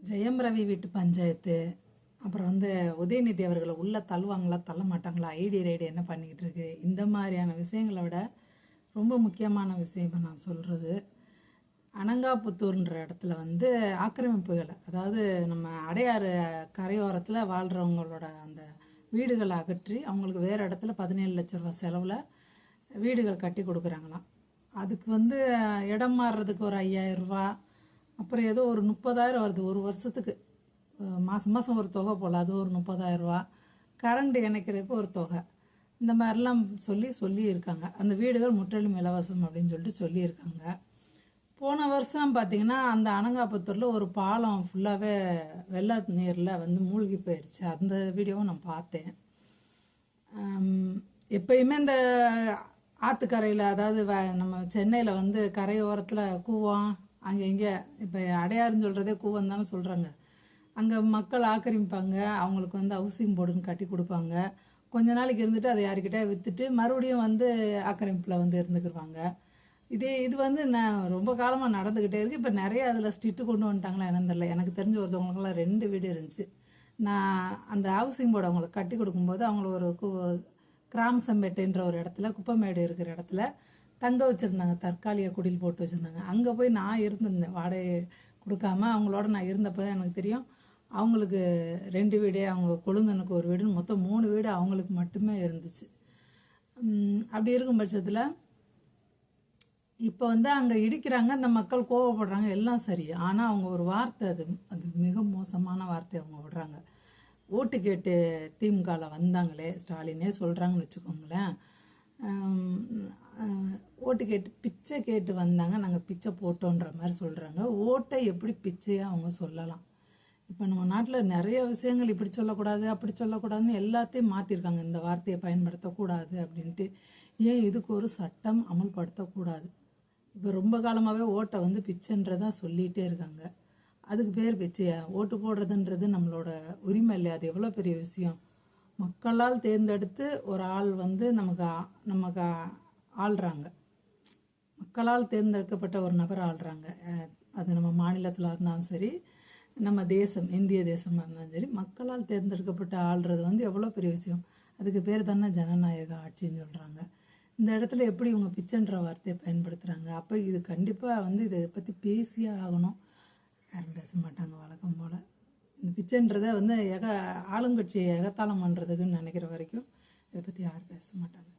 ஜெயம் ரவி வீட்டு பஞ்சாயத்து, அப்புறம் உதயநிதி அவர்களை உள்ள தள்ளுவாங்களா தள்ள மாட்டாங்களா, ஐடி ரைடு என்ன பண்ணிக்கிட்டு இருக்கு, இந்த மாதிரியான விஷயங்களை விட ரொம்ப முக்கியமான விஷயம் இப்போ நான் சொல்கிறது, அனங்காபுத்தூர்ன்ற இடத்துல ஆக்கிரமிப்புகளை, அதாவது நம்ம அடையாறு கரையோரத்தில் வாழ்கிறவங்களோட அந்த வீடுகளை அகற்றி அவங்களுக்கு வேறு இடத்துல 17 லட்ச ரூபா செலவில் வீடுகள் கட்டி கொடுக்குறாங்களாம். அதுக்கு இடம் மாறுறதுக்கு ஒரு 5000 ரூபா, அப்புறம் ஏதோ ஒரு 30,000 வருது ஒரு வருஷத்துக்கு, மாதம் மாதம் ஒரு தொகை போல், அது ஒரு 30,000 ரூபா, கரண்ட் இணைக்கிறதுக்கு ஒரு தொகை, இந்த மாதிரிலாம் சொல்லியிருக்காங்க. அந்த வீடுகள் முற்றிலும் இலவசம் அப்படின்னு சொல்லிட்டு சொல்லியிருக்காங்க. போன வருஷம் பார்த்திங்கன்னா அந்த அனங்காபுத்தூரில் ஒரு பாலம் ஃபுல்லாகவே வெள்ள நீரில் மூழ்கி போயிடுச்சு. அந்த வீடியோவும் நான் பார்த்தேன். எப்பயுமே இந்த ஆற்றுக்கரையில், அதாவது நம்ம சென்னையில் கரையோரத்தில் கூவம் அங்கே இங்கே, இப்போ அடையாறுன்னு சொல்கிறதே கூவம் தானே சொல்கிறாங்க. அங்கே மக்கள் ஆக்கிரமிப்பாங்க, அவங்களுக்கு ஹவுசிங் போர்டுன்னு கட்டி கொடுப்பாங்க. கொஞ்ச நாளைக்கு இருந்துட்டு அதை யாருக்கிட்டே விற்றுட்டு மறுபடியும் ஆக்கிரமிப்பில் இருந்துக்கிடுவாங்க. இது நான் ரொம்ப காலமாக நடந்துக்கிட்டே இருக்குது. இப்போ நிறைய அதில் ஸ்ட்ரிக்ட்டு கொண்டு வந்துட்டாங்களா என்னன்னு தெரியல. எனக்கு தெரிஞ்ச ஒருத்தவங்களுக்குலாம் 2 வீடு இருந்துச்சு. நான் அந்த ஹவுசிங் போர்டு அவங்களுக்கு கட்டி கொடுக்கும்போது அவங்கள ஒரு கிராமசம்பேட்டைன்ற ஒரு இடத்துல, குப்பைமேடு இருக்கிற இடத்துல தங்க வச்சுருந்தாங்க, தற்காலிக குடில் போட்டு வச்சுருந்தாங்க. அங்கே போய் நான் இருந்திருந்தேன், வாடகை கொடுக்காம அவங்களோட நான் இருந்தப்போ தான் எனக்கு தெரியும் அவங்களுக்கு 2 வீடு, அவங்க கொழுந்தனுக்கு ஒரு வீடுன்னு மொத்தம் 3 வீடு அவங்களுக்கு மட்டுமே இருந்துச்சு. அப்படி இருக்கும் பட்சத்தில் இப்போ அங்கே இடிக்கிறாங்க, அந்த மக்கள் கோவப்படுறாங்க, எல்லாம் சரி. ஆனால் அவங்க ஒரு வார்த்தை, அது மிக மோசமான வார்த்தை அவங்க விடுறாங்க. ஓட்டு கேட்டு திமுகவில் வந்தாங்களே, ஸ்டாலினே சொல்கிறாங்கன்னு வச்சுக்கோங்களேன். ஓட்டு கேட்டு பிச்சை கேட்டு வந்தாங்க, நாங்கள் பிச்சை போட்டோன்ற மாதிரி சொல்கிறாங்க. ஓட்டை எப்படி பிச்சையாக அவங்க சொல்லலாம்? இப்போ நம்ம நாட்டில் நிறைய விஷயங்கள் இப்படி சொல்லக்கூடாது அப்படி சொல்லக்கூடாதுன்னு எல்லாத்தையும் மாற்றிருக்காங்க. இந்த வார்த்தையை பயன்படுத்தக்கூடாது அப்படின்ட்டு. ஏன் இதுக்கு ஒரு சட்டம் அமல்படுத்தக்கூடாது? இப்போ ரொம்ப காலமாகவே ஓட்டை பிச்சைன்றதான் சொல்லிகிட்டே இருக்காங்க. அதுக்கு பேர் பிச்சையா? ஓட்டு போடுறதுன்றது நம்மளோட உரிமை இல்லையா? அது எவ்வளோ பெரிய விஷயம். மக்களால் தேர்ந்தெடுத்து ஒரு ஆள் நமக்கு ஆள்றாங்க. மக்களால் தேர்ந்தெடுக்கப்பட்ட ஒரு நபர் ஆள்றாங்க. அது நம்ம மாநிலத்தில் இருந்தாலும் சரி, நம்ம தேசம் இந்திய தேசமாக இருந்தாலும் சரி, மக்களால் தேர்ந்தெடுக்கப்பட்ட ஆள்றது எவ்வளோ பெரிய விஷயம். அதுக்கு பேர் தானே ஜனநாயக ஆட்சின்னு சொல்கிறாங்க. இந்த இடத்துல எப்படி இவங்க பிச்சைன்ற வார்த்தையை பயன்படுத்துகிறாங்க? அப்போ இது கண்டிப்பாக இதை பற்றி பேசியே ஆகணும். யாரும் பேச மாட்டாங்க வழக்கம் போல். இந்த பிச்சைன்றதை ஆளுங்கட்சியை எகத்தாளம் பண்ணுறதுக்குன்னு நினைக்கிற வரைக்கும் இதை பற்றி யாரும் பேச மாட்டாங்க.